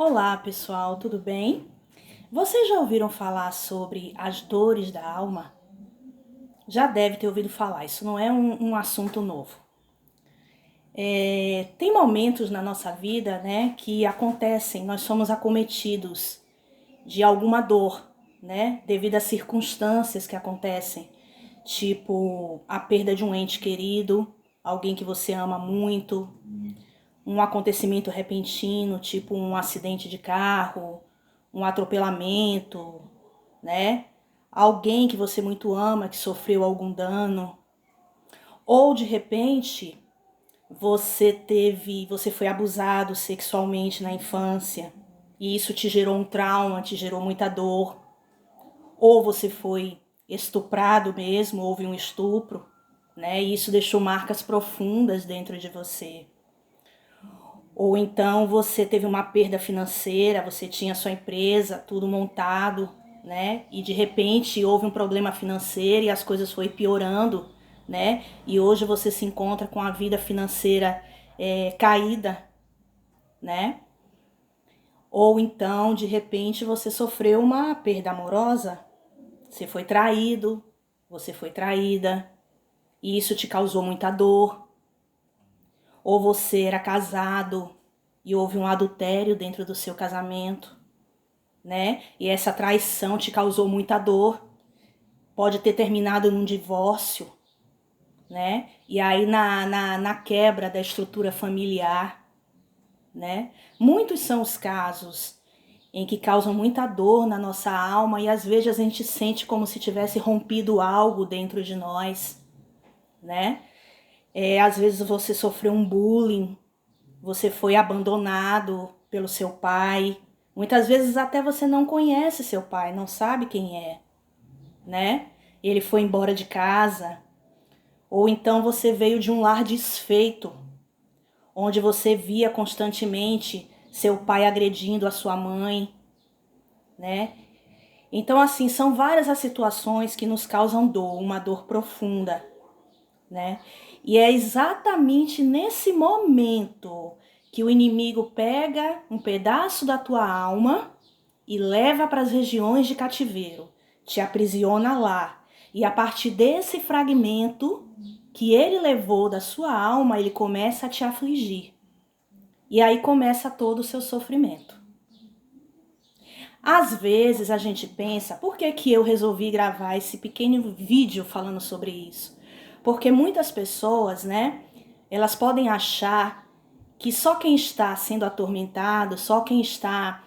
Olá, pessoal, tudo bem? Vocês já ouviram falar sobre as dores da alma? Já deve ter ouvido falar, isso não é um assunto novo. Tem momentos na nossa vida, né, que acontecem, nós somos acometidos de alguma dor, né, devido a circunstâncias que acontecem, tipo a perda de um ente querido, alguém que você ama muito, um acontecimento repentino, tipo um acidente de carro, um atropelamento, né? Alguém que você muito ama que sofreu algum dano, ou de repente você foi abusado sexualmente na infância e isso te gerou um trauma, te gerou muita dor, ou você foi estuprado mesmo, houve um estupro, né? E isso deixou marcas profundas dentro de você. Ou então você teve uma perda financeira, você tinha sua empresa, tudo montado, né? E de repente houve um problema financeiro e as coisas foram piorando, né? E hoje você se encontra com a vida financeira caída, né? Ou então, de repente, você sofreu uma perda amorosa, você foi traído, você foi traída, e isso te causou muita dor. Ou você era casado e houve um adultério dentro do seu casamento, né? E essa traição te causou muita dor. Pode ter terminado num divórcio, né? E aí na quebra da estrutura familiar, né? Muitos são os casos em que causam muita dor na nossa alma e às vezes a gente sente como se tivesse rompido algo dentro de nós, né? Às vezes você sofreu um bullying, você foi abandonado pelo seu pai. Muitas vezes até você não conhece seu pai, não sabe quem é, né? Ele foi embora de casa. Ou então você veio de um lar desfeito, onde você via constantemente seu pai agredindo a sua mãe, né? Então, assim, são várias as situações que nos causam dor, uma dor profunda, né? E é exatamente nesse momento que o inimigo pega um pedaço da tua alma e leva para as regiões de cativeiro, te aprisiona lá. E a partir desse fragmento que ele levou da sua alma, ele começa a te afligir. E aí começa todo o seu sofrimento. Às vezes a gente pensa, por que que eu resolvi gravar esse pequeno vídeo falando sobre isso? Porque muitas pessoas, né, elas podem achar que só quem está sendo atormentado, só quem está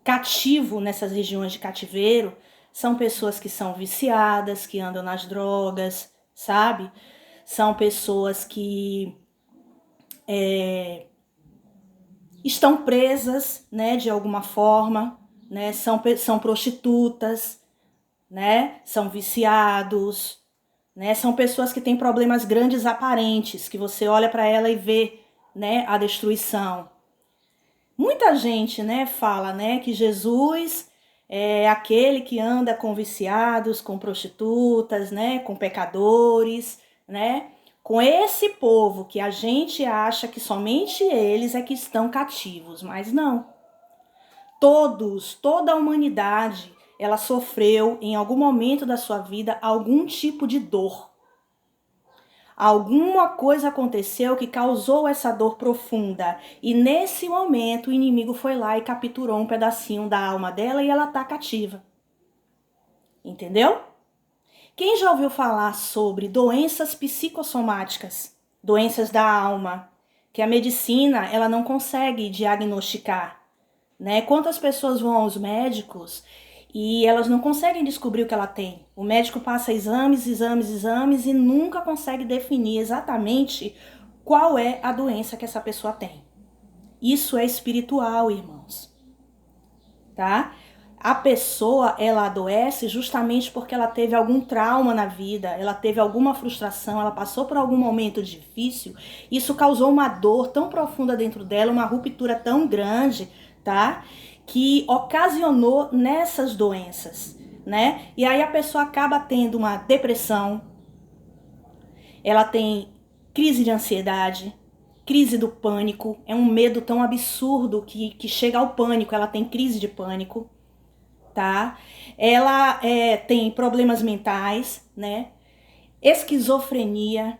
cativo nessas regiões de cativeiro, são pessoas que são viciadas, que andam nas drogas, sabe? São pessoas que estão presas, né, de alguma forma, né? São prostitutas, né? São viciados, né? São pessoas que têm problemas grandes aparentes, que você olha para ela e vê, né, a destruição. Muita gente, né, fala, né, que Jesus é aquele que anda com viciados, com prostitutas, né, com pecadores, né? Com esse povo que a gente acha que somente eles é que estão cativos, mas não. Toda a humanidade, ela sofreu em algum momento da sua vida algum tipo de dor. Alguma coisa aconteceu que causou essa dor profunda. E nesse momento o inimigo foi lá e capturou um pedacinho da alma dela e ela tá cativa. Entendeu? Quem já ouviu falar sobre doenças psicossomáticas, doenças da alma, que a medicina ela não consegue diagnosticar, né? Quantas pessoas vão aos médicos e elas não conseguem descobrir o que ela tem. O médico passa exames e nunca consegue definir exatamente qual é a doença que essa pessoa tem. Isso é espiritual, irmãos, tá? A pessoa, ela adoece justamente porque ela teve algum trauma na vida, ela teve alguma frustração, ela passou por algum momento difícil, isso causou uma dor tão profunda dentro dela, uma ruptura tão grande, tá? Que ocasionou nessas doenças, né? E aí a pessoa acaba tendo uma depressão, ela tem crise de ansiedade, crise do pânico, é um medo tão absurdo que chega ao pânico, ela tem crise de pânico, tá? Ela tem problemas mentais, né? Esquizofrenia,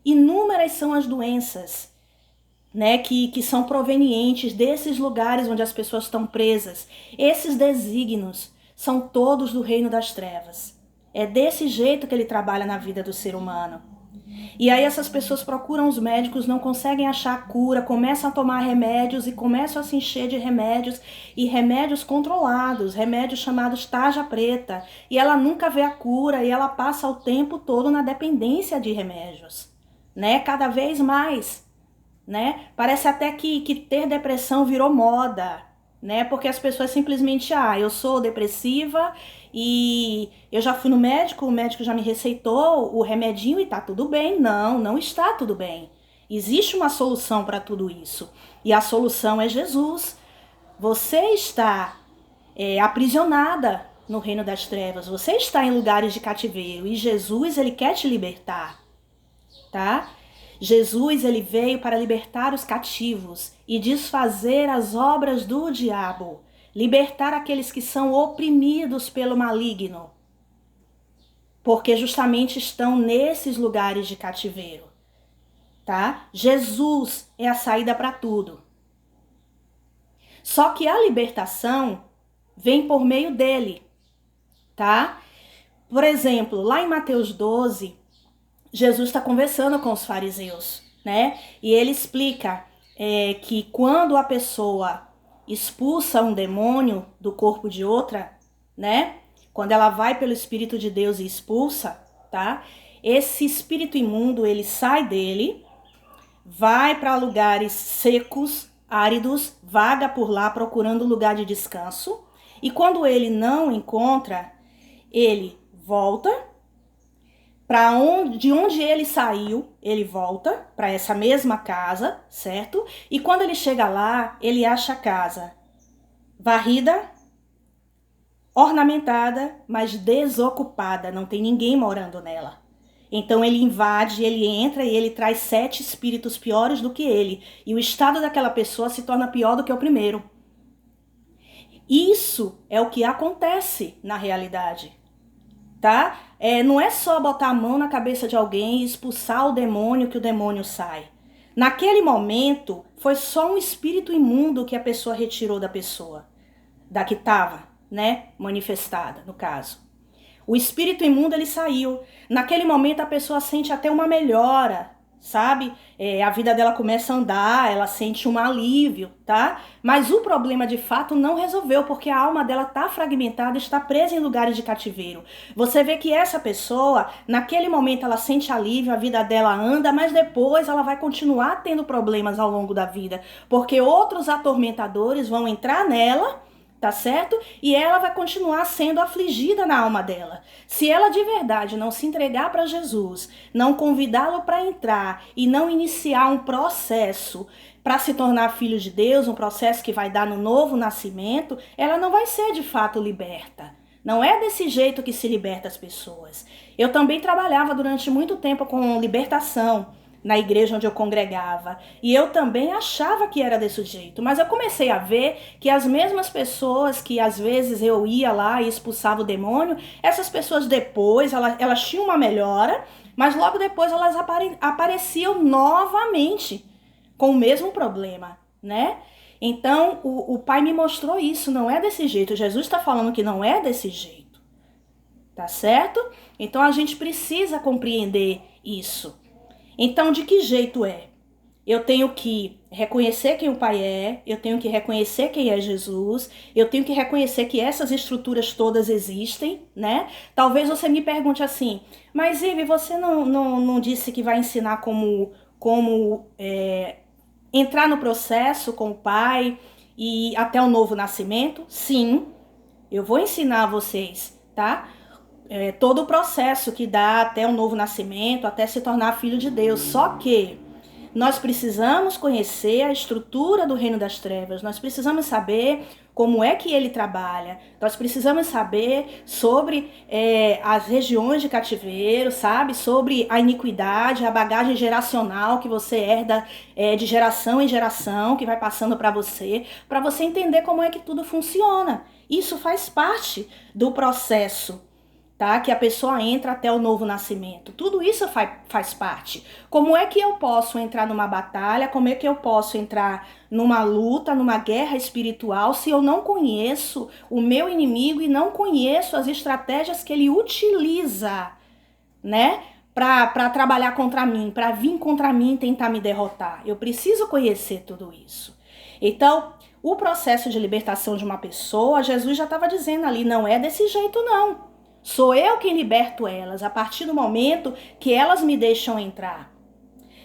inúmeras são as doenças, né, que são provenientes desses lugares onde as pessoas estão presas. Esses desígnios são todos do reino das trevas. É desse jeito que ele trabalha na vida do ser humano. E aí essas pessoas procuram os médicos, não conseguem achar a cura, começam a tomar remédios e começam a se encher de remédios, e remédios controlados, remédios chamados tarja preta. E ela nunca vê a cura e ela passa o tempo todo na dependência de remédios, né? Cada vez mais, né? Parece até que ter depressão virou moda, né? Porque as pessoas simplesmente, eu sou depressiva e eu já fui no médico, o médico já me receitou o remedinho e tá tudo bem. Não, não está tudo bem. Existe uma solução para tudo isso. E a solução é Jesus. Você está aprisionada no reino das trevas. Você está em lugares de cativeiro e Jesus, ele quer te libertar, tá? Jesus, ele veio para libertar os cativos e desfazer as obras do diabo, libertar aqueles que são oprimidos pelo maligno, porque justamente estão nesses lugares de cativeiro, tá? Jesus é a saída para tudo. Só que a libertação vem por meio dele, tá? Por exemplo, lá em Mateus 12, Jesus está conversando com os fariseus, né? E ele explica que quando a pessoa expulsa um demônio do corpo de outra, né? Quando ela vai pelo Espírito de Deus e expulsa, tá? Esse espírito imundo, ele sai dele, vai para lugares secos, áridos, vaga por lá procurando lugar de descanso. E quando ele não encontra, ele volta de onde ele saiu, ele volta para essa mesma casa, certo? E quando ele chega lá, ele acha a casa varrida, ornamentada, mas desocupada, não tem ninguém morando nela. Então ele invade, ele entra e ele traz 7 espíritos piores do que ele. E o estado daquela pessoa se torna pior do que o primeiro. Isso é o que acontece na realidade, tá? Não é só botar a mão na cabeça de alguém e expulsar o demônio que o demônio sai. Naquele momento, foi só um espírito imundo que a pessoa retirou da pessoa, da que estava, né, manifestada, no caso. O espírito imundo, ele saiu. Naquele momento, a pessoa sente até uma melhora, sabe? A vida dela começa a andar, ela sente um alívio, tá? Mas o problema, de fato, não resolveu, porque a alma dela tá fragmentada, está presa em lugares de cativeiro. Você vê que essa pessoa, naquele momento, ela sente alívio, a vida dela anda, mas depois ela vai continuar tendo problemas ao longo da vida, porque outros atormentadores vão entrar nela, tá certo? E ela vai continuar sendo afligida na alma dela. Se ela de verdade não se entregar para Jesus, não convidá-lo para entrar e não iniciar um processo para se tornar filho de Deus, um processo que vai dar no novo nascimento, ela não vai ser de fato liberta. Não é desse jeito que se liberta as pessoas. Eu também trabalhava durante muito tempo com libertação na igreja onde eu congregava. E eu também achava que era desse jeito. Mas eu comecei a ver que as mesmas pessoas que às vezes eu ia lá e expulsava o demônio, essas pessoas depois, elas tinham uma melhora, mas logo depois elas apareciam novamente com o mesmo problema, né? Então, o Pai me mostrou isso, não é desse jeito. Jesus está falando que não é desse jeito, tá certo? Então, a gente precisa compreender isso. Então, de que jeito é? Eu tenho que reconhecer quem o Pai é, eu tenho que reconhecer quem é Jesus, eu tenho que reconhecer que essas estruturas todas existem, né? Talvez você me pergunte assim, mas Ive, você não disse que vai ensinar como entrar no processo com o Pai e até o novo nascimento? Sim, eu vou ensinar a vocês, tá? Todo o processo que dá até o novo nascimento, até se tornar filho de Deus. Só que Nós precisamos conhecer a estrutura do reino das trevas, nós precisamos saber como é que ele trabalha, nós precisamos saber sobre as regiões de cativeiro, sabe? Sobre a iniquidade, a bagagem geracional que você herda de geração em geração, que vai passando para você entender como é que tudo funciona. Isso faz parte do processo, tá? Que a pessoa entra até o novo nascimento. Tudo isso faz parte. Como é que eu posso entrar numa batalha? Como é que eu posso entrar numa luta, numa guerra espiritual, se eu não conheço o meu inimigo e não conheço as estratégias que ele utiliza, né? Para trabalhar contra mim, para vir contra mim e tentar me derrotar. Eu preciso conhecer tudo isso. Então, o processo de libertação de uma pessoa, Jesus já estava dizendo ali, não é desse jeito não. Sou eu quem liberto elas, a partir do momento que elas me deixam entrar.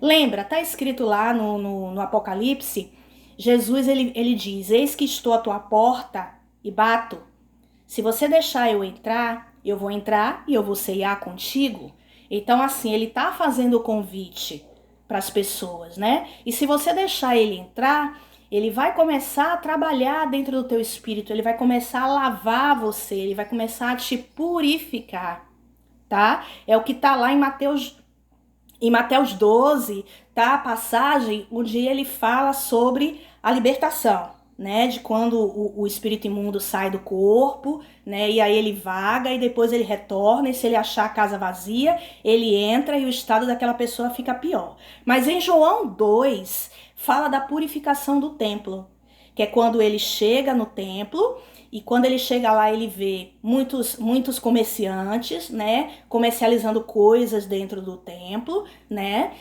Lembra, está escrito lá no Apocalipse, Jesus ele diz, eis que estou à tua porta e bato. Se você deixar eu vou entrar e eu vou ceiar contigo. Então assim, ele está fazendo o convite para as pessoas, né? E se você deixar ele entrar, ele vai começar a trabalhar dentro do teu espírito, ele vai começar a lavar você, ele vai começar a te purificar, tá? É o que tá lá em Mateus 12, tá? A passagem onde ele fala sobre a libertação, né? De quando o espírito imundo sai do corpo, né? E aí ele vaga e depois ele retorna, e se ele achar a casa vazia, ele entra e o estado daquela pessoa fica pior. Mas em João 2, fala da purificação do templo, que é quando ele chega no templo e quando ele chega lá ele vê muitos comerciantes, né, comercializando coisas dentro do templo, né,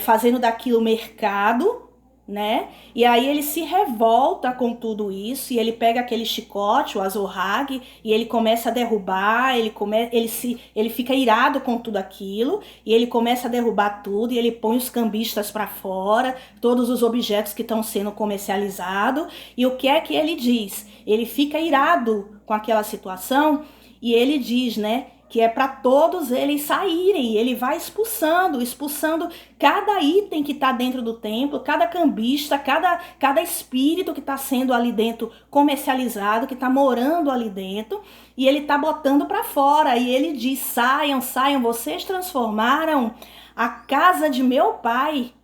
fazendo daquilo mercado, né, e aí ele se revolta com tudo isso e ele pega aquele chicote, o azorrague, e ele começa a derrubar, ele fica irado com tudo aquilo e ele começa a derrubar tudo e ele põe os cambistas para fora, todos os objetos que estão sendo comercializados, e o que é que ele diz? Ele fica irado com aquela situação e ele diz, né, que é para todos eles saírem. Ele vai expulsando cada item que está dentro do templo, cada cambista, cada espírito que está sendo ali dentro comercializado, que está morando ali dentro, e ele está botando para fora. E ele diz, saiam, vocês transformaram a casa de meu pai,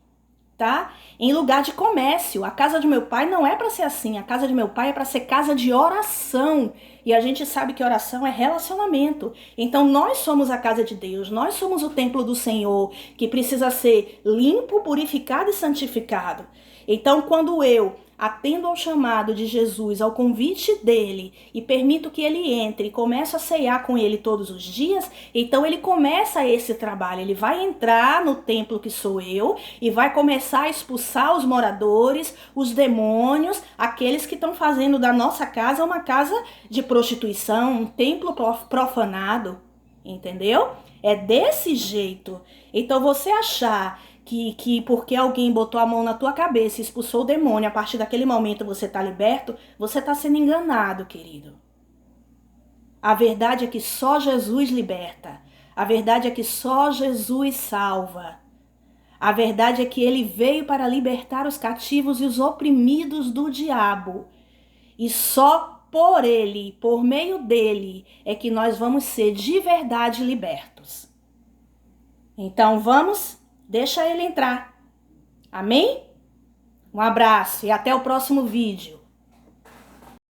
tá? Em lugar de comércio. A casa de meu pai não é para ser assim. A casa de meu pai é para ser casa de oração. E a gente sabe que oração é relacionamento. Então nós somos a casa de Deus. Nós somos o templo do Senhor, que precisa ser limpo, purificado e santificado. Então quando eu atendo ao chamado de Jesus, ao convite dele, e permito que ele entre e começo a ceiar com ele todos os dias, então ele começa esse trabalho. Ele vai entrar no templo que sou eu e vai começar a expulsar os moradores, os demônios, aqueles que estão fazendo da nossa casa uma casa de prostituição, um templo profanado, entendeu? É desse jeito. Então você achar que porque alguém botou a mão na tua cabeça e expulsou o demônio, a partir daquele momento você está liberto, você está sendo enganado, querido. A verdade é que só Jesus liberta. A verdade é que só Jesus salva. A verdade é que ele veio para libertar os cativos e os oprimidos do diabo. E só por ele, por meio dele, é que nós vamos ser de verdade libertos. Então vamos... Deixa ele entrar. Amém? Um abraço e até o próximo vídeo.